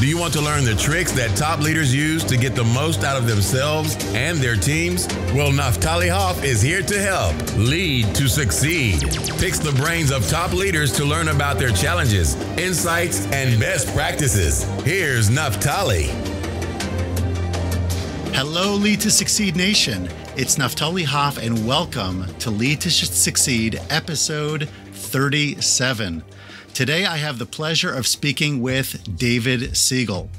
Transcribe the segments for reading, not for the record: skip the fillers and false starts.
Do you want to learn the tricks that top leaders use to get the most out of themselves and their teams? Well, Naphtali Hoff is here to help. Lead to succeed. Picks the brains of top leaders to learn about their challenges, insights, and best practices. Here's Naphtali. Hello, Lead to Succeed Nation. It's Naphtali Hoff, and welcome to Lead to Succeed, episode 37. Today, I have the pleasure of speaking with David Siegel.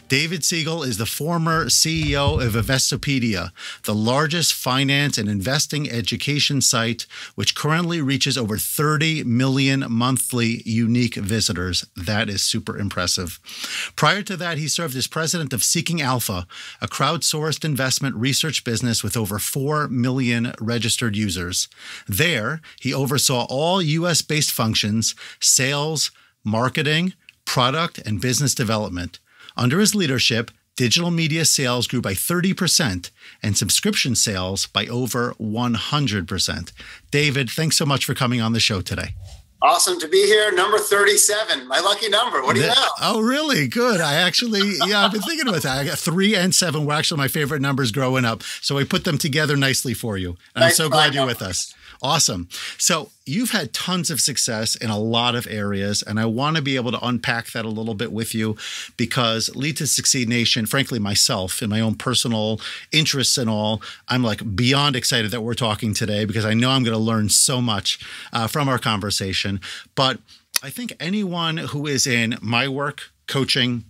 David Siegel is the former CEO of Investopedia, the largest finance and investing education site, which currently reaches over 30 million monthly unique visitors. That is super impressive. Prior to that, he served as president of Seeking Alpha, a crowdsourced investment research business with over 4 million registered users. There, he oversaw all U.S.-based functions, sales, marketing, product, and business development. Under his leadership, digital media sales grew by 30% and subscription sales by over 100%. David, thanks so much for coming on the show today. Awesome to be here. Number 37, my lucky number. What do you know? Oh, really? Good. I've been thinking about that. I got 3 and 7 were actually my favorite numbers growing up. So I put them together nicely for you. And I'm so glad you're with us. Awesome. So you've had tons of success in a lot of areas, and I want to be able to unpack that a little bit with you because Lead to Succeed Nation, frankly, myself and my own personal interests and all, I'm like beyond excited that we're talking today because I know I'm going to learn so much from our conversation. But I think anyone who is in my work, coaching,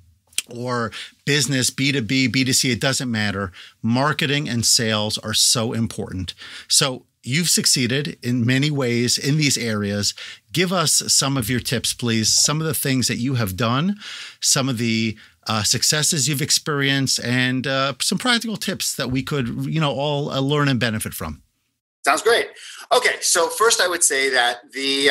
or business, B2B, B2C, it doesn't matter. Marketing and sales are so important. So you've succeeded in many ways in these areas. Give us some of your tips, please. Some of the things that you have done, some of the successes you've experienced, and some practical tips that we could, all learn and benefit from. Sounds great. Okay, so first I would say that the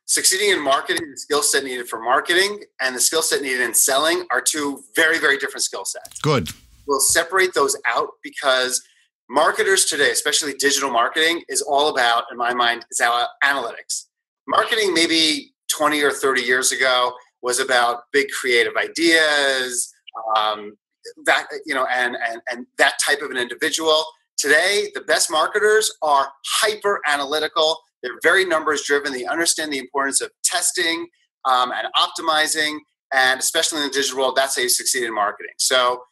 succeeding in marketing, the skill set needed for marketing, and the skill set needed in selling are two very, very different skill sets. Good. We'll separate those out because marketers today, especially digital marketing, is all about, in my mind, is about analytics. Marketing maybe 20 or 30 years ago was about big creative ideas, and that type of an individual. Today, the best marketers are hyper analytical. They're very numbers driven. They understand the importance of testing and optimizing, and especially in the digital world, that's how you succeed in marketing. So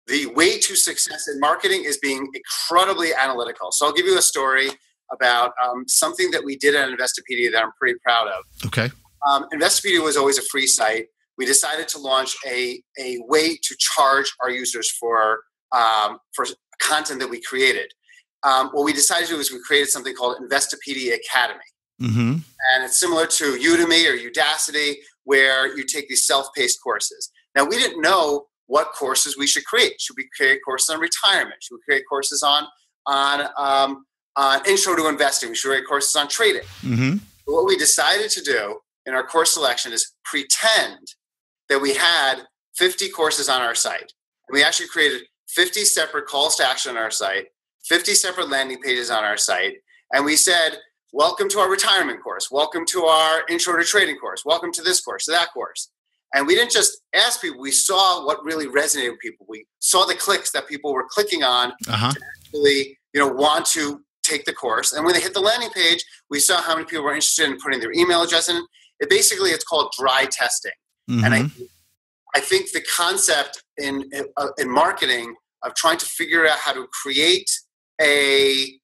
the way to success in marketing is being incredibly analytical. So I'll give you a story about something that we did at Investopedia that I'm pretty proud of. Okay. Investopedia was always a free site. We decided to launch a way to charge our users for content that we created. What we decided to do is we created something called Investopedia Academy. Mm-hmm. And it's similar to Udemy or Udacity, where you take these self-paced courses. Now, we didn't know what courses we should create. Should we create courses on retirement? Should we create courses on intro to investing? We should create courses on trading. Mm-hmm. But what we decided to do in our course selection is pretend that we had 50 courses on our site. And we actually created 50 separate calls to action on our site, 50 separate landing pages on our site. And we said, welcome to our retirement course. Welcome to our intro to trading course. Welcome to this course, to that course. And we didn't just ask people, we saw what really resonated with people. We saw the clicks that people were clicking on to actually, want to take the course. And when they hit the landing page, we saw how many people were interested in putting their email address in. It's called dry testing. Mm-hmm. And I think the concept in marketing of trying to figure out how to create a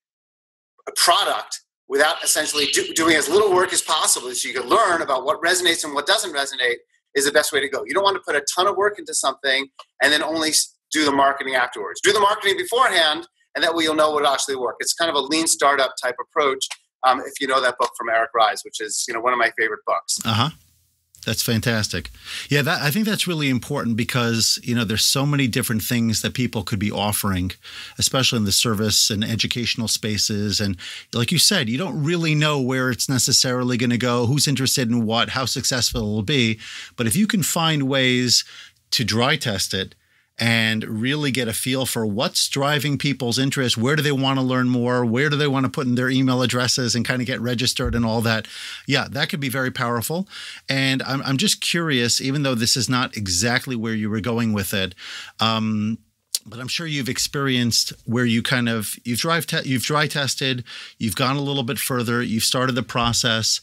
product without essentially doing as little work as possible so you can learn about what resonates and what doesn't resonate is the best way to go. You don't want to put a ton of work into something and then only do the marketing afterwards. Do the marketing beforehand, and that way you'll know what will actually work. It's kind of a lean startup type approach. If you know that book from Eric Ries, which is one of my favorite books. That's fantastic. Yeah, I think that's really important because, there's so many different things that people could be offering, especially in the service and educational spaces. And like you said, you don't really know where it's necessarily going to go, who's interested in what, how successful it will be. But if you can find ways to dry test it and really get a feel for what's driving people's interest. Where do they want to learn more? Where do they want to put in their email addresses and kind of get registered and all that? Yeah, that could be very powerful. And I'm just curious, even though this is not exactly where you were going with it, but I'm sure you've experienced where you kind of, you've dry tested, you've gone a little bit further, you've started the process.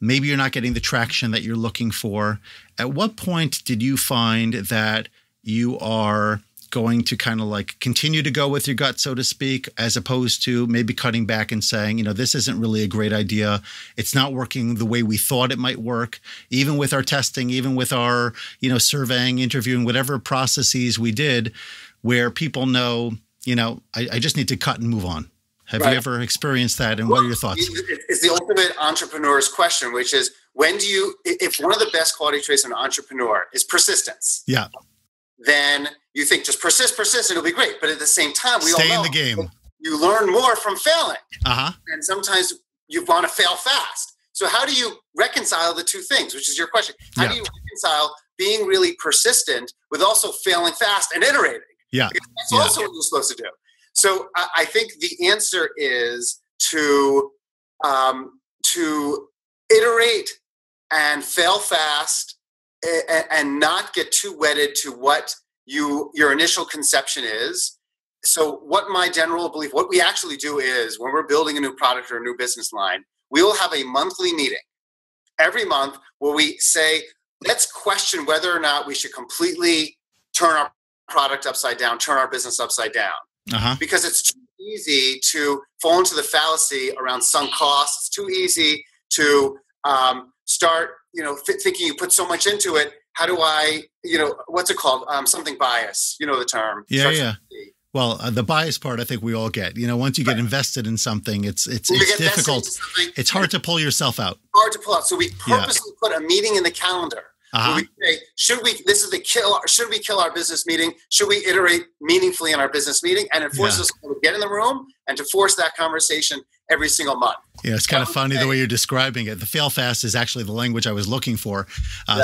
Maybe you're not getting the traction that you're looking for. At what point did you find that you are going to kind of like continue to go with your gut, so to speak, as opposed to maybe cutting back and saying, you know, this isn't really a great idea. It's not working the way we thought it might work, even with our testing, even with our, you know, surveying, interviewing, whatever processes we did, where people know, you know, I just need to cut and move on. Have you ever experienced that? And what are your thoughts? It's the ultimate entrepreneur's question, which is, when do you, if one of the best quality traits of an entrepreneur is persistence, then you think just persist, it'll be great. But at the same time, we all know stay in the game. You learn more from failing. Uh-huh. And sometimes you want to fail fast. So how do you reconcile the two things, which is your question? How do you reconcile being really persistent with also failing fast and iterating? Yeah. Because that's also what you're supposed to do. So I think the answer is to iterate and fail fast and not get too wedded to what your initial conception is. So what my general belief, what we actually do is when we're building a new product or a new business line, we will have a monthly meeting every month where we say, let's question whether or not we should completely turn our product upside down, turn our business upside down. Uh-huh. Because it's too easy to fall into the fallacy around sunk costs. It's too easy to start, thinking you put so much into it. How do I, what's it called? Something bias, the term. Yeah. Well, the bias part, I think we all get. Once you get invested in something, it's difficult. It's hard to pull yourself out. Hard to pull out. So we purposely put a meeting in the calendar. Uh-huh. Where we say, should we kill our business meeting? Should we iterate meaningfully in our business meeting? And it forces us to get in the room and to force that conversation every single month. Yeah, it's kind of funny the way you're describing it. The fail fast is actually the language I was looking for.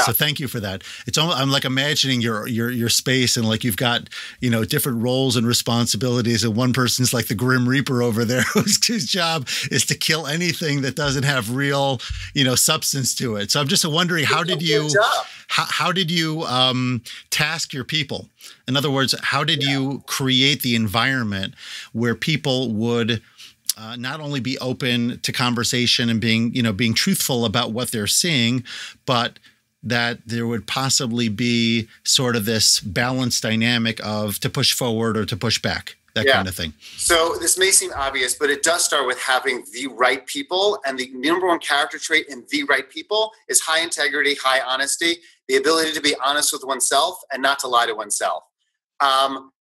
So thank you for that. It's almost, I'm like imagining your space, and like you've got, different roles and responsibilities. And one person's like the Grim Reaper over there whose job is to kill anything that doesn't have real, substance to it. So I'm just wondering, how did you task your people? In other words, how did you create the environment where people would not only be open to conversation and being truthful about what they're seeing, but that there would possibly be sort of this balanced dynamic of to push forward or to push back, that kind of thing. So this may seem obvious, but it does start with having the right people. And the number one character trait in the right people is high integrity, high honesty, the ability to be honest with oneself and not to lie to oneself.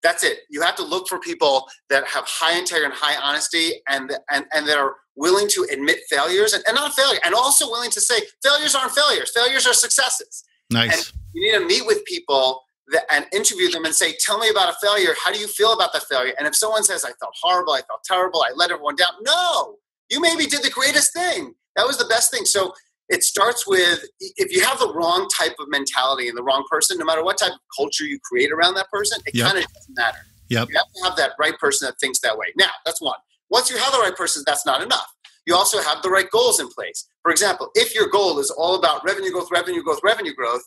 That's it. You have to look for people that have high integrity and high honesty and that are willing to admit failures and not failure, and also willing to say failures aren't failures. Failures are successes. Nice. And you need to meet with people and interview them and say, tell me about a failure. How do you feel about that failure? And if someone says, I felt horrible, I felt terrible, I let everyone down. No, you maybe did the greatest thing. That was the best thing. So it starts with, if you have the wrong type of mentality and the wrong person, no matter what type of culture you create around that person, it kind of doesn't matter. Yep. You have to have that right person that thinks that way. Now, that's one. Once you have the right person, that's not enough. You also have the right goals in place. For example, if your goal is all about revenue growth,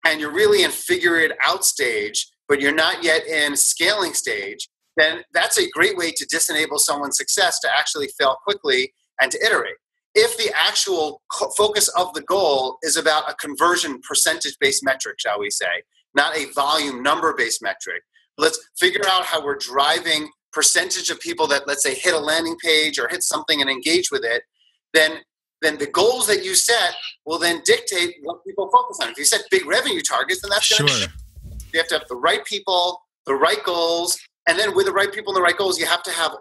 and you're really in figure it out stage, but you're not yet in scaling stage, then that's a great way to disenable someone's success to actually fail quickly and to iterate. If the actual focus of the goal is about a conversion percentage-based metric, shall we say, not a volume number-based metric, let's figure out how we're driving percentage of people that, let's say, hit a landing page or hit something and engage with it, then the goals that you set will then dictate what people focus on. If you set big revenue targets, then that's going to shift. You have to have the right people, the right goals, and then with the right people and the right goals, you have to have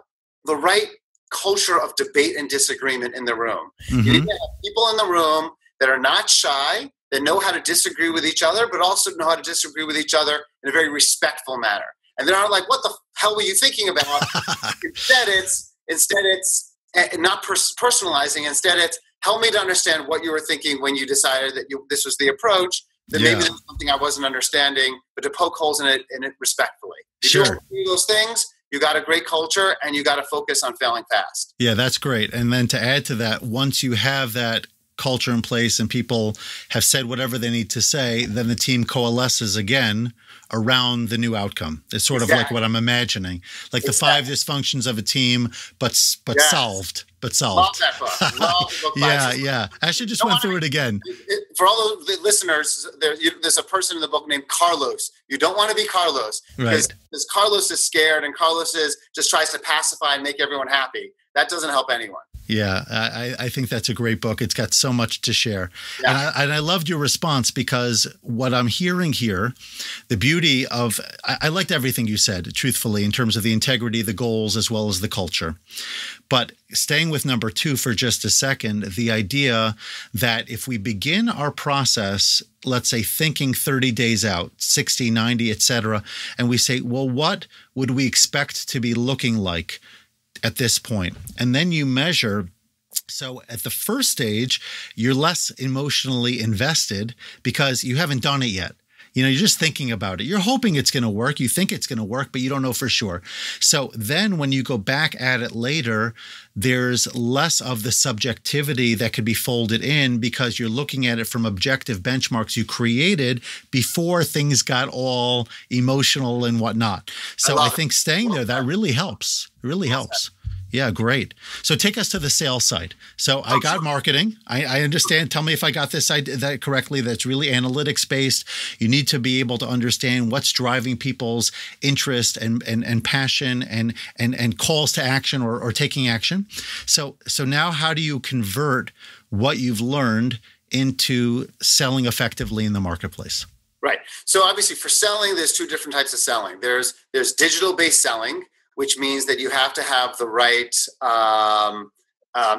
the right culture of debate and disagreement in the room. Mm-hmm. You need to have people in the room that are not shy, that know how to disagree with each other, but also know how to disagree with each other in a very respectful manner. And they aren't like, what the hell were you thinking about? Instead, it's not personalizing. Instead, it's help me to understand what you were thinking when you decided that this was the approach. Then maybe there's something something I wasn't understanding, but to poke holes in it respectfully. If Sure. you don't do those things, you got a great culture and you got to focus on failing fast. Yeah, that's great. And then to add to that, once you have that culture in place and people have said whatever they need to say, then the team coalesces again around the new outcome. It's sort of like what I'm imagining, like the 5 dysfunctions of a team, but solved. Love that book. Love the book. Yeah. I actually just went through it again. For all of the listeners, there's a person in the book named Carlos. You don't want to be Carlos, because Carlos is scared and Carlos just tries to pacify and make everyone happy. That doesn't help anyone. Yeah, I think that's a great book. It's got so much to share. Yeah. And I loved your response, because what I'm hearing here, the beauty of, I liked everything you said, truthfully, in terms of the integrity, the goals, as well as the culture. But staying with number 2 for just a second, the idea that if we begin our process, let's say thinking 30 days out, 60, 90, et cetera, and we say, well, what would we expect to be looking like at this point? And then you measure. So at the first stage, you're less emotionally invested because you haven't done it yet. You're just thinking about it. You're hoping it's going to work. You think it's going to work, but you don't know for sure. So then when you go back at it later, there's less of the subjectivity that could be folded in, because you're looking at it from objective benchmarks you created before things got all emotional and whatnot. So I think staying there, that really helps. It really helps. Yeah, great. So take us to the sales side. So I got marketing. I understand. Tell me if I got that correctly. That's really analytics based. You need to be able to understand what's driving people's interest and passion and calls to action or taking action. So now how do you convert what you've learned into selling effectively in the marketplace? Right. So obviously for selling, there's 2 different types of selling. There's digital based selling, which means that you have to have the right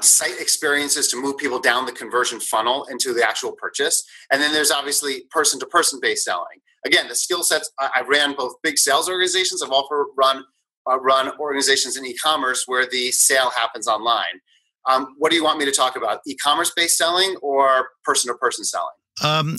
site experiences to move people down the conversion funnel into the actual purchase. And then there's obviously person-to-person based selling. Again, the skill sets, I ran both big sales organizations. I've also run organizations in e-commerce where the sale happens online. What do you want me to talk about? E-commerce based selling or person-to-person selling?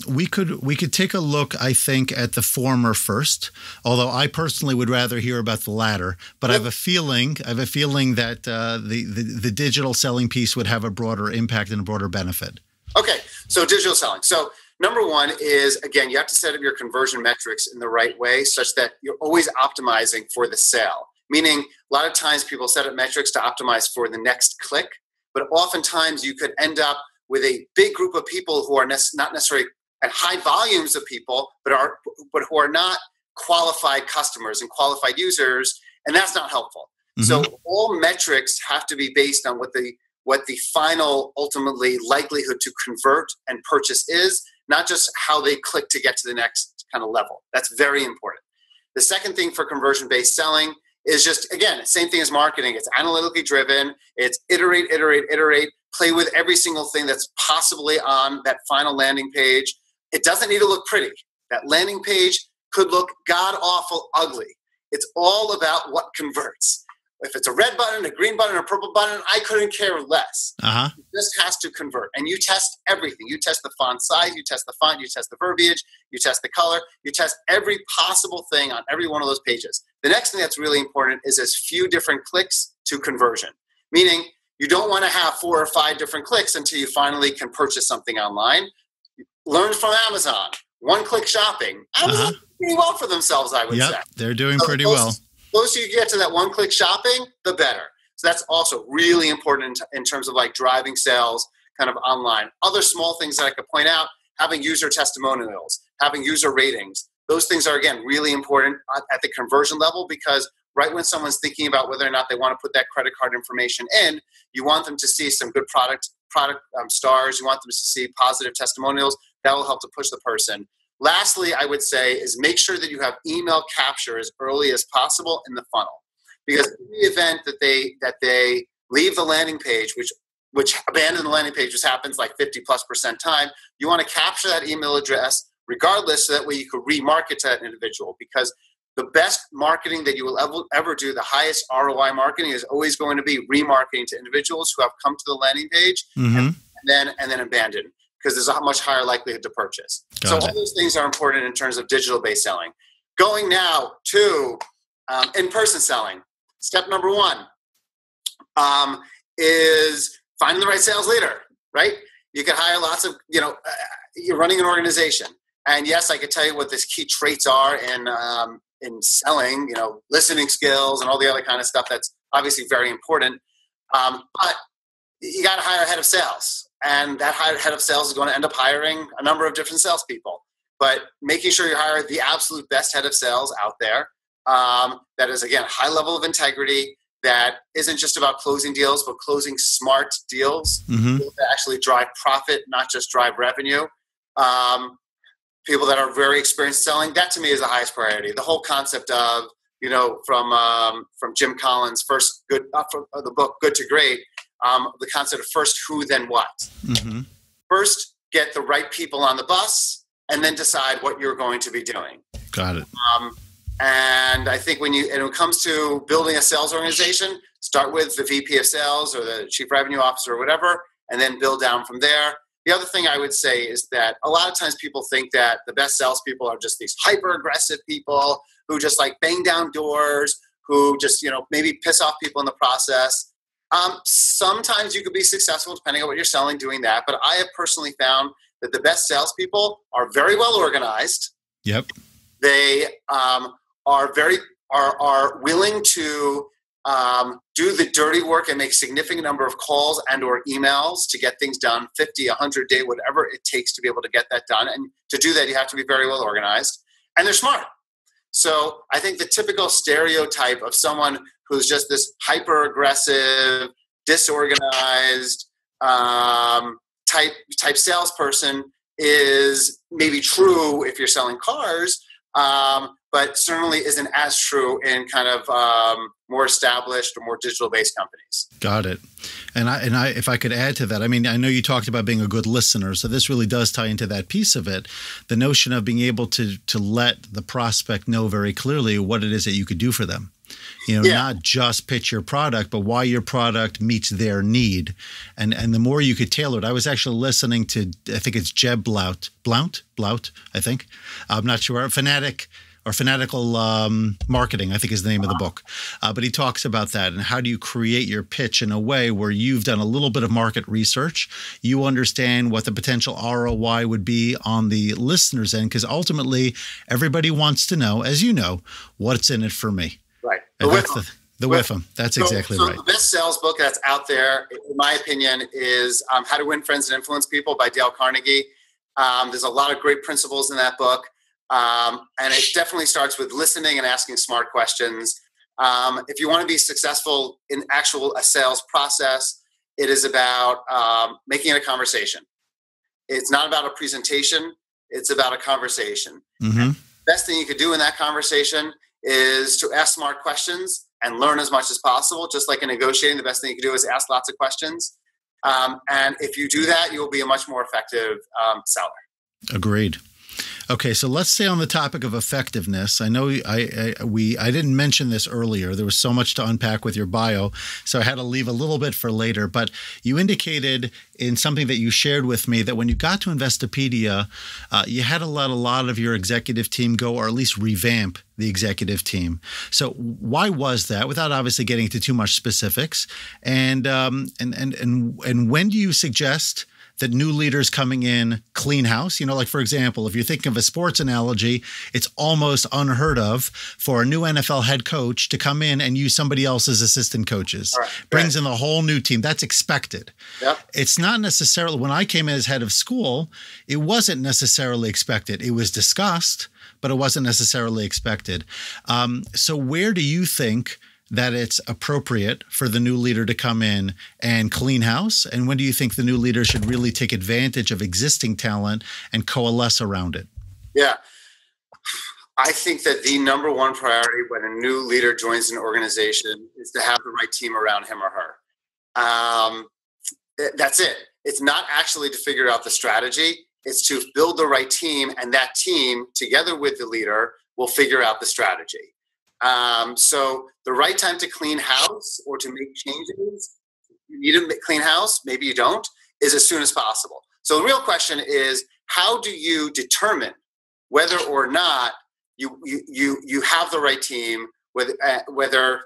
We could take a look, I think, at the former first, although I personally would rather hear about the latter. But I have a feeling that the digital selling piece would have a broader impact and a broader benefit. Okay, so digital selling. So number 1 is, again, you have to set up your conversion metrics in the right way such that you're always optimizing for the sale. Meaning, a lot of times people set up metrics to optimize for the next click, but oftentimes you could end up with a big group of people who are not necessarily at high volumes of people, but who are not qualified customers and qualified users, and that's not helpful. Mm-hmm. So all metrics have to be based on what the final, ultimately, likelihood to convert and purchase is, not just how they click to get to the next kind of level. That's very important. The second thing for conversion-based selling is just, again, same thing as marketing. It's analytically driven. It's iterate, play with every single thing that's possibly on that final landing page. It doesn't need to look pretty. That landing page could look god-awful ugly. It's all about what converts. If it's a red button, a green button, a purple button, I couldn't care less. Uh-huh. It just has to convert. And you test everything. You test the font size, you test the font, you test the verbiage, you test the color, you test every possible thing on every one of those pages. The next thing that's really important is as few different clicks to conversion. Meaning, you don't want to have 4 or 5 different clicks until you finally can purchase something online. Learn from Amazon. One-click shopping. Amazon does pretty well for themselves, I would say. Yep, they're doing pretty well. The closer you get to that one-click shopping, the better. So that's also really important in terms of like driving sales kind of online. Other small things that I could point out, having user testimonials, having user ratings. Those things are, again, really important at the conversion level, because right when someone's thinking about whether or not they want to put that credit card information in, you want them to see some good product stars. You want them to see positive testimonials. That will help to push the person. Lastly, I would say is make sure that you have email capture as early as possible in the funnel, because in the event that they leave the landing page, which abandon the landing page, which happens like 50+% time, you want to capture that email address regardless, so that way you could remarket to that individual. Because the best marketing that you will ever do, the highest ROI marketing, is always going to be remarketing to individuals who have come to the landing page and then abandon. because there's a much higher likelihood to purchase. Got All those things are important in terms of digital-based selling. Going now to in-person selling. Step number one is finding the right sales leader, right? You can hire lots of, you're running an organization. And yes, I could tell you what these key traits are in selling, listening skills and all the other kind of stuff that's obviously very important. But you got to hire a head of sales. And that head of sales is going to end up hiring a number of different salespeople. But making sure you hire the absolute best head of sales out there that is, again, high level of integrity, that isn't just about closing deals, but closing smart deals that actually drive profit, not just drive revenue. People that are very experienced selling, that to me is the highest priority. The whole concept of, from Jim Collins' the book Good to Great, the concept of first who, then what. First, get the right people on the bus, and then decide what you're going to be doing. Got it. And I think when it comes to building a sales organization, start with the VP of sales or the chief revenue officer or whatever, and then build down from there. The other thing I would say is that a lot of times people think that the best salespeople are just these hyper-aggressive people who just like bang down doors, who just, maybe piss off people in the process. Sometimes you could be successful depending on what you're selling doing that. But I have personally found that the best salespeople are very well organized. Yep. They are willing to do the dirty work and make significant number of calls and or emails to get things done, 50, 100 day, whatever it takes to be able to get that done. And to do that, you have to be very well organized. And they're smart. So I think the typical stereotype of someone who's just this hyper-aggressive, disorganized type salesperson is maybe true if you're selling cars, but certainly isn't as true in kind of more established or more digital-based companies. Got it. And I, if I could add to that, I mean, I know you talked about being a good listener, so this really does tie into that piece of it. The notion of being able to let the prospect know very clearly what it is that you could do for them. Not just pitch your product, but why your product meets their need. And the more you could tailor it. I was actually listening to, I think it's Jeb Blount, I think. I'm not sure. Fanatical Marketing, I think is the name of the book. But he talks about that and how do you create your pitch in a way where you've done a little bit of market research. You understand what the potential ROI would be on the listener's end, because ultimately everybody wants to know, as you know, what's in it for me. Right. The with them. That's exactly right. The best sales book that's out there, in my opinion, is How to Win Friends and Influence People by Dale Carnegie. There's a lot of great principles in that book. And it definitely starts with listening and asking smart questions. If you want to be successful in a sales process, it is about making it a conversation. It's not about a presentation. It's about a conversation. Best thing you could do in that conversation is to ask smart questions and learn as much as possible. Just like in negotiating, the best thing you can do is ask lots of questions. And if you do that, you'll be a much more effective seller. Agreed. Okay, so let's stay on the topic of effectiveness. I know I didn't mention this earlier. There was so much to unpack with your bio, so I had to leave a little bit for later. But you indicated in something that you shared with me that when you got to Investopedia, you had to let a lot of your executive team go, or at least revamp the executive team. So why was that? Without obviously getting into too much specifics, and when do you suggest that new leaders coming in clean house? Like, for example, if you're thinking of a sports analogy, it's almost unheard of for a new NFL head coach to come in and use somebody else's assistant coaches. Right. Brings in a whole new team. That's expected. Yep. It's not necessarily, when I came in as head of school, it wasn't necessarily expected. It was discussed, but it wasn't necessarily expected. So where do you think that it's appropriate for the new leader to come in and clean house? And when do you think the new leader should really take advantage of existing talent and coalesce around it? Yeah. I think that the number one priority when a new leader joins an organization is to have the right team around him or her. That's it. It's not actually to figure out the strategy. It's to build the right team, and that team, together with the leader, will figure out the strategy. So the right time to clean house or to make changes, you need to clean house, maybe you don't, is as soon as possible. So the real question is, how do you determine whether or not you have the right team, whether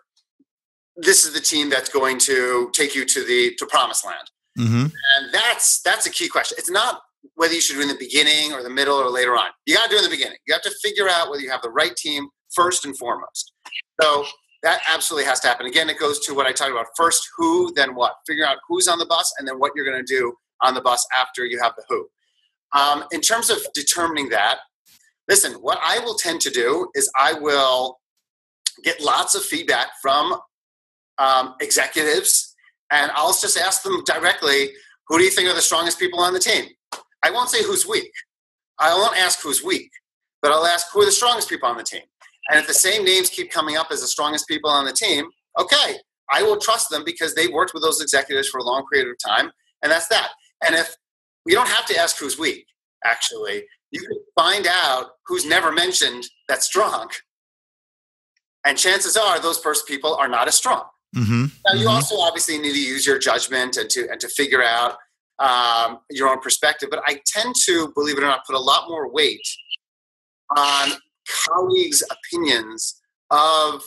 this is the team that's going to take you to promised land? Mm-hmm. And that's a key question. It's not whether you should do in the beginning or the middle or later on. You got to do it in the beginning. You have to figure out whether you have the right team first and foremost. So that absolutely has to happen. Again, it goes to what I talked about. First, who, then what. Figure out who's on the bus and then what you're going to do on the bus after you have the who. In terms of determining that, listen, what I will tend to do is I will get lots of feedback from executives, and I'll just ask them directly, who do you think are the strongest people on the team? I won't say who's weak. I won't ask who's weak, but I'll ask who are the strongest people on the team. And if the same names keep coming up as the strongest people on the team, okay, I will trust them because they've worked with those executives for a long period of time, and that's that. And if you don't have to ask who's weak, actually, you can find out who's never mentioned that's strong. And chances are those first people are not as strong. Mm-hmm. Now, you also obviously need to use your judgment and to figure out your own perspective. But I tend to, believe it or not, put a lot more weight on colleagues' opinions of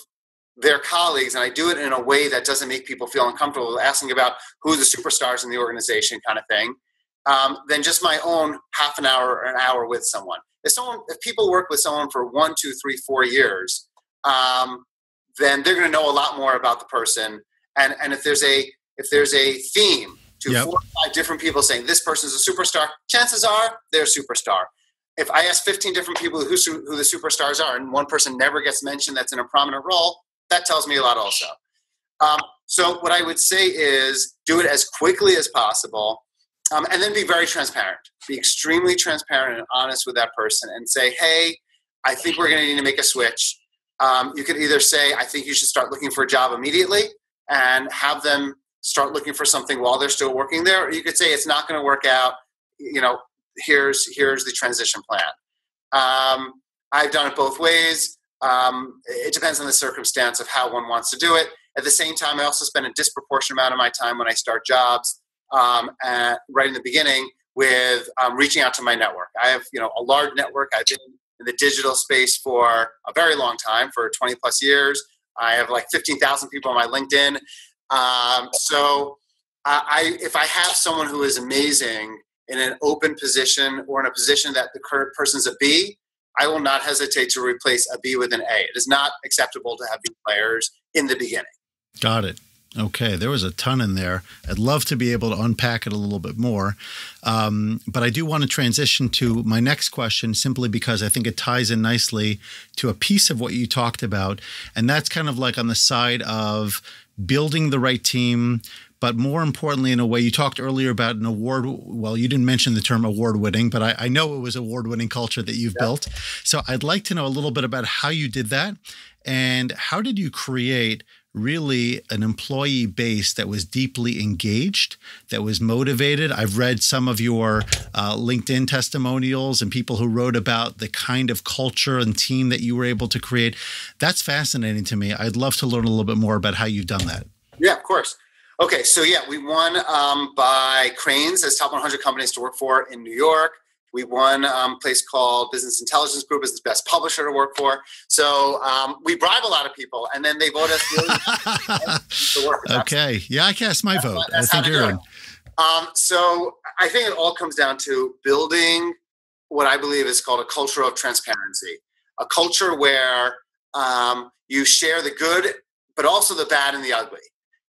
their colleagues. And I do it in a way that doesn't make people feel uncomfortable asking about who the superstars in the organization kind of thing, than just my own half an hour or an hour with someone. If people work with someone for 1, 2, 3, 4 years, then they're going to know a lot more about the person. And if there's a theme to 4 or 5 different people saying this person's a superstar, chances are they're a superstar. If I ask 15 different people who the superstars are, and one person never gets mentioned that's in a prominent role, that tells me a lot also. So what I would say is do it as quickly as possible, and then be very transparent. Be extremely transparent and honest with that person and say, hey, I think we're going to need to make a switch. You could either say, I think you should start looking for a job immediately and have them start looking for something while they're still working there. Or you could say, it's not going to work out. Here's the transition plan. I've done it both ways. It depends on the circumstance of how one wants to do it. At the same time, I also spend a disproportionate amount of my time when I start jobs right in the beginning with reaching out to my network. I have a large network. I've been in the digital space for a very long time, for 20 plus years. I have like 15,000 people on my LinkedIn. So if I have someone who is amazing in an open position or in a position that the current person's a B, I will not hesitate to replace a B with an A. It is not acceptable to have B players in the beginning. Got it. Okay, there was a ton in there. I'd love to be able to unpack it a little bit more. But I do want to transition to my next question simply because I think it ties in nicely to a piece of what you talked about. And that's kind of like on the side of building the right team, but more importantly, in a way, you talked earlier about an award. Well, you didn't mention the term award-winning, but I know it was award-winning culture that you've built. So I'd like to know a little bit about how you did that and how did you create really an employee base that was deeply engaged, that was motivated. I've read some of your LinkedIn testimonials and people who wrote about the kind of culture and team that you were able to create. That's fascinating to me. I'd love to learn a little bit more about how you've done that. Yeah, of course. Okay, so we won by Crain's as top 100 companies to work for in New York. We won a place called Business Intelligence Group as the best publisher to work for. So we bribe a lot of people, and then they vote us to work. Okay. Yeah, I cast my vote. I think you're in. So I think it all comes down to building what I believe is called a culture of transparency, a culture where you share the good, but also the bad and the ugly.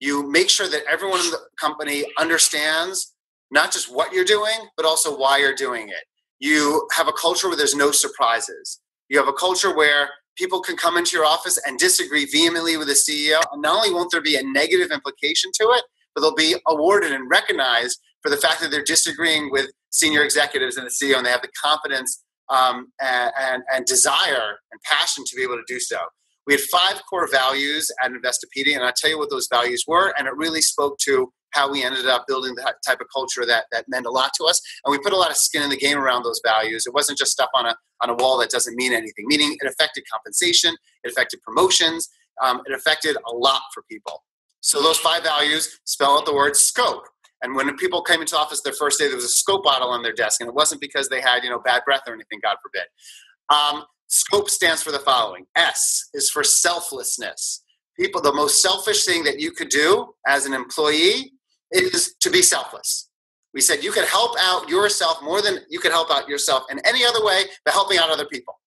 You make sure that everyone in the company understands not just what you're doing, but also why you're doing it. You have a culture where there's no surprises. You have a culture where people can come into your office and disagree vehemently with the CEO. And not only won't there be a negative implication to it, but they'll be awarded and recognized for the fact that they're disagreeing with senior executives and the CEO, and they have the confidence and desire and passion to be able to do so. We had 5 core values at Investopedia, and I'll tell you what those values were, and it really spoke to how we ended up building that type of culture that meant a lot to us. And we put a lot of skin in the game around those values. It wasn't just stuff on a wall that doesn't mean anything, meaning it affected compensation, it affected promotions, it affected a lot for people. So those 5 values spell out the word scope. And when people came into office their first day, there was a scope bottle on their desk, and it wasn't because they had, bad breath or anything, God forbid. Scope stands for the following. S is for selflessness. The most selfish thing that you could do as an employee is to be selfless. We said you could help out yourself more than you could help out yourself in any other way by helping out other people.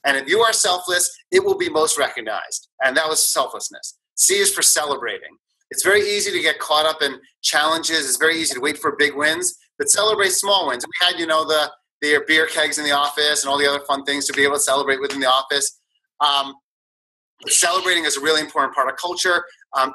And if you are selfless, it will be most recognized. And that was selflessness. C is for celebrating. It's very easy to get caught up in challenges. It's very easy to wait for big wins, but celebrate small wins. We had, the beer kegs in the office and all the other fun things to be able to celebrate within the office. Celebrating is a really important part of culture,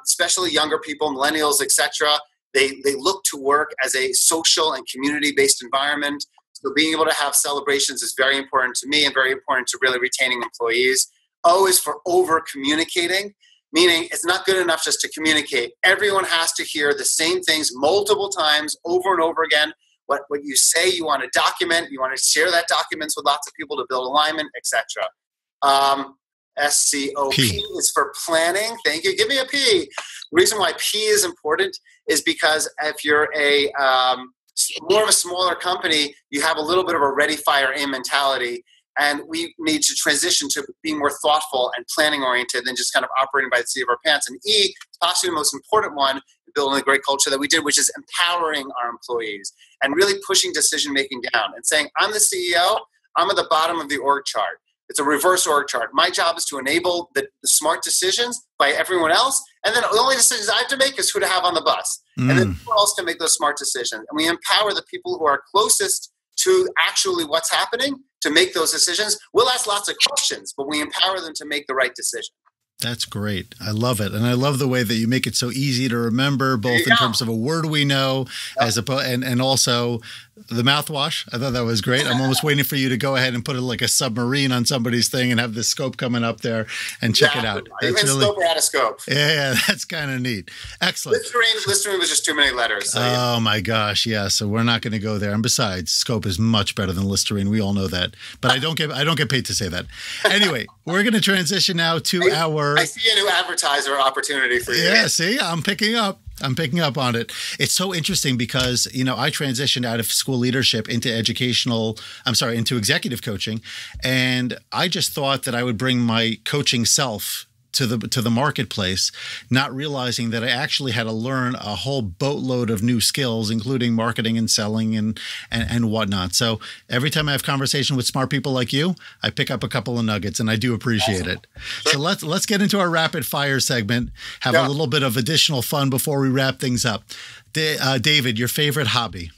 especially younger people, millennials, etc. They look to work as a social and community-based environment. So being able to have celebrations is very important to me and very important to really retaining employees. O is for over-communicating, meaning it's not good enough just to communicate. Everyone has to hear the same things multiple times over and over again. What you say, you want to document, you want to share that documents with lots of people to build alignment, etc. SCOP is for planning. Thank you. Give me a P. The reason why P is important is because if you're more of a smaller company, you have a little bit of a ready, fire, aim mentality. And we need to transition to being more thoughtful and planning oriented than just kind of operating by the seat of our pants. And E is possibly the most important one, building a great culture that we did, which is empowering our employees and really pushing decision-making down and saying, I'm the CEO, I'm at the bottom of the org chart. It's a reverse org chart. My job is to enable the smart decisions by everyone else. And then the only decisions I have to make is who to have on the bus. And then who else can make those smart decisions. And we empower the people who are closest to actually what's happening to make those decisions. We'll ask lots of questions, but we empower them to make the right decision. That's great. I love it. And I love the way that you make it so easy to remember, both in terms of a word we know, as opposed, and also the mouthwash. I thought that was great. I'm almost waiting for you to go ahead and put like a submarine on somebody's thing and have the scope coming up there and check it out. That's even scope or out of scope. Yeah, that's kind of neat. Excellent. Listerine was just too many letters. So oh my gosh. Yeah. So we're not going to go there. And besides, scope is much better than Listerine. We all know that, but I don't get paid to say that. Anyway, we're going to transition now to I see a new advertiser opportunity for you. Yeah, see, I'm picking up on it. It's so interesting because, I transitioned out of school leadership into into executive coaching. And I just thought that I would bring my coaching self to the marketplace, not realizing that I actually had to learn a whole boatload of new skills, including marketing and selling and whatnot. So every time I have conversation with smart people like you, I pick up a couple of nuggets, and I do appreciate it. So let's get into our rapid fire segment, have a little bit of additional fun before we wrap things up. David, your favorite hobby?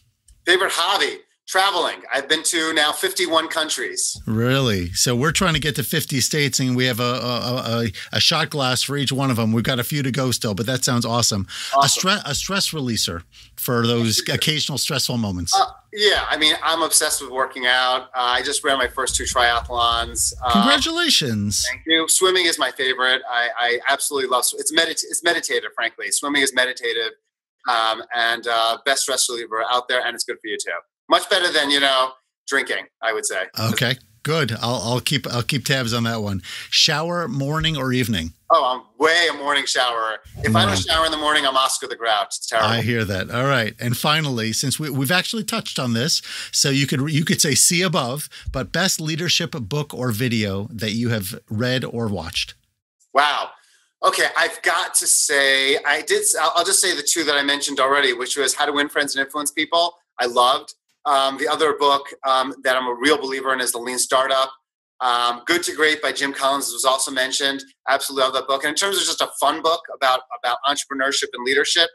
Favorite hobby? Traveling. I've been to now 51 countries. Really? So we're trying to get to 50 states, and we have a shot glass for each one of them. We've got a few to go still, but that sounds awesome. A stress releaser for those occasional stressful moments. Yeah. I mean, I'm obsessed with working out. I just ran my first 2 triathlons. Congratulations. Thank you. Swimming is my favorite. I absolutely love it. It's meditative, frankly. Swimming is meditative and best stress reliever out there, and it's good for you too. Much better than, drinking, I would say. Okay, good. I'll keep tabs on that one. Shower morning or evening? Oh, I'm way a morning shower. If I don't shower in the morning, I'm Oscar the Grouch. It's terrible. I hear that. All right. And finally, since we've actually touched on this, so you could say see above, but best leadership book or video that you have read or watched. Wow. Okay, I've got to say, I'll just say the 2 that I mentioned already, which was How to Win Friends and Influence People. I loved. The other book that I'm a real believer in is The Lean Startup. Good to Great by Jim Collins was also mentioned. Absolutely love that book. And in terms of just a fun book about entrepreneurship and leadership,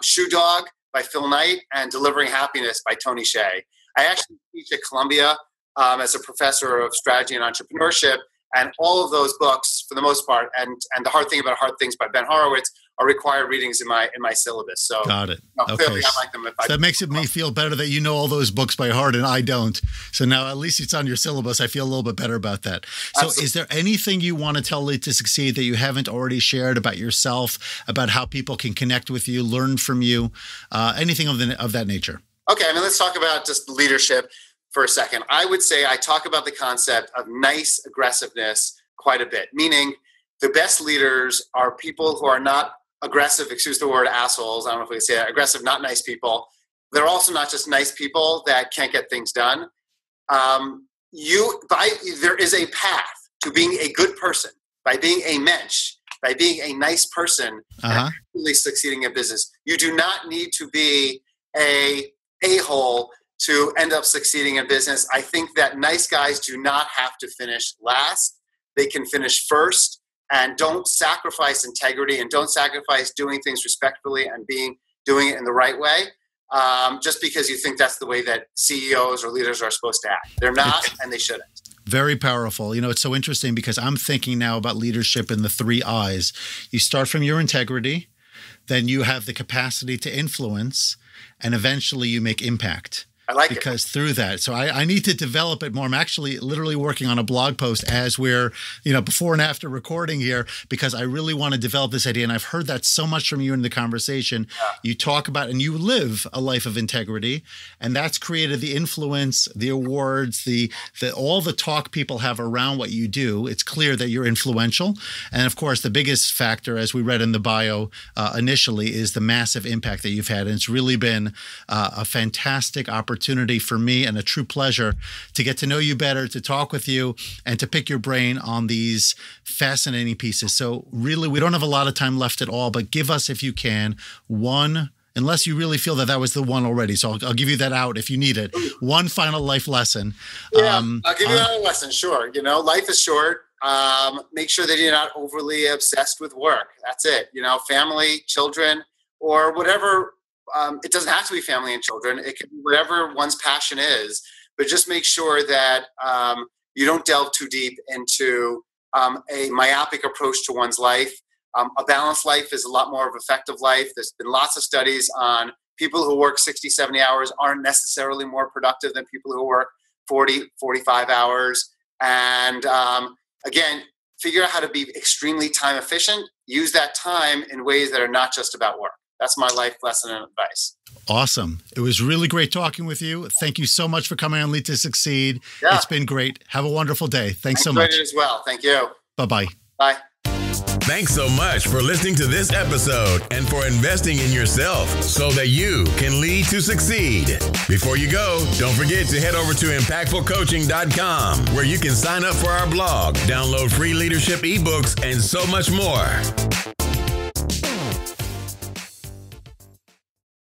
Shoe Dog by Phil Knight and Delivering Happiness by Tony Hsieh. I actually teach at Columbia as a professor of strategy and entrepreneurship. And all of those books, for the most part, and The Hard Thing About Hard Things by Ben Horowitz are required readings in my syllabus. So got it. Okay. Clearly I like them. So that makes me feel better that you know all those books by heart and I don't. So now at least it's on your syllabus. I feel a little bit better about that. So Absolutely. Is there anything you want to tell Lead to Succeed that you haven't already shared about yourself, about how people can connect with you, learn from you, anything of that nature? Okay. I mean, let's talk about just leadership for a second. I would say I talk about the concept of nice aggressiveness quite a bit, meaning the best leaders are people who are not aggressive, excuse the word assholes. I don't know if we can say that, aggressive, not nice people. They're also not just nice people that can't get things done. There is a path to being a good person by being a mensch, by being a nice person, and really succeeding in business. You do not need to be a-hole to end up succeeding in business. I think that nice guys do not have to finish last. They can finish first, and don't sacrifice integrity and don't sacrifice doing things respectfully and doing it in the right way. Just because you think that's the way that CEOs or leaders are supposed to act. They're not, and they shouldn't. Very powerful. It's so interesting because I'm thinking now about leadership in the 3 I's. You start from your integrity, then you have the capacity to influence, and eventually you make impact. I like because through that. So I need to develop it more. I'm actually literally working on a blog post as we're, before and after recording here, because I really want to develop this idea. And I've heard that so much from you in the conversation. Yeah. You talk about, and you live a life of integrity, and that's created the influence, the awards, all the talk people have around what you do. It's clear that you're influential. And of course, the biggest factor, as we read in the bio initially, is the massive impact that you've had. And it's really been a fantastic opportunity for me and a true pleasure to get to know you better, to talk with you, and to pick your brain on these fascinating pieces. So really, we don't have a lot of time left at all, but give us, if you can, one, unless you really feel that was the one already. So I'll give you that out if you need it. One final life lesson. Yeah, I'll give you another lesson. Sure. Life is short. Make sure that you're not overly obsessed with work. That's it. Family, children, or whatever. It doesn't have to be family and children. It can be whatever one's passion is, but just make sure that you don't delve too deep into a myopic approach to one's life. A balanced life is a lot more of an effective life. There's been lots of studies on people who work 60, 70 hours aren't necessarily more productive than people who work 40, 45 hours. And again, figure out how to be extremely time efficient. Use that time in ways that are not just about work. That's my life lesson and advice. Awesome. It was really great talking with you. Thank you so much for coming on Lead to Succeed. Yeah. It's been great. Have a wonderful day. Thanks so much. I enjoyed it as well. Thank you. Bye-bye. Bye. Thanks so much for listening to this episode and for investing in yourself so that you can lead to succeed. Before you go, don't forget to head over to impactfulcoaching.com where you can sign up for our blog, download free leadership ebooks, and so much more.